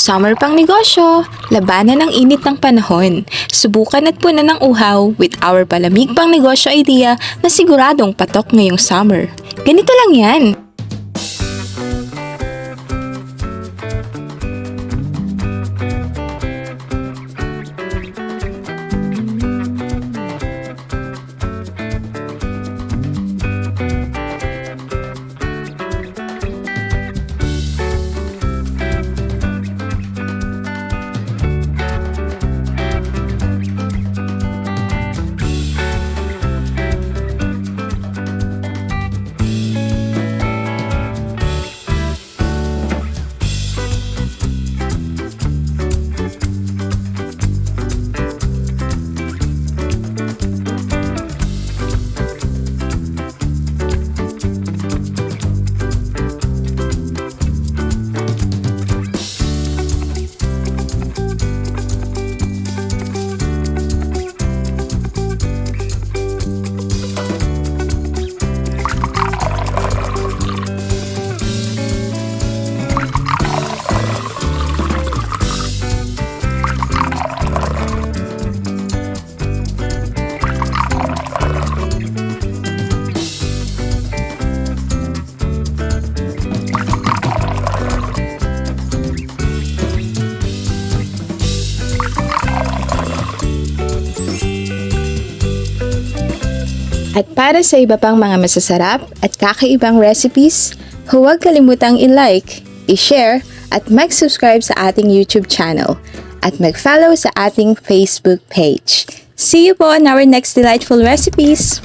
Summer pang negosyo, labanan ng init ng panahon. Subukan at punan ng uhaw with our palamig pang negosyo idea na siguradong patok ngayong summer. Ganito lang yan. At para sa iba pang mga masasarap at kakaibang recipes, huwag kalimutang i-like, i-share at mag-subscribe sa ating YouTube channel at mag-follow sa ating Facebook page. See you po on our next delightful recipes!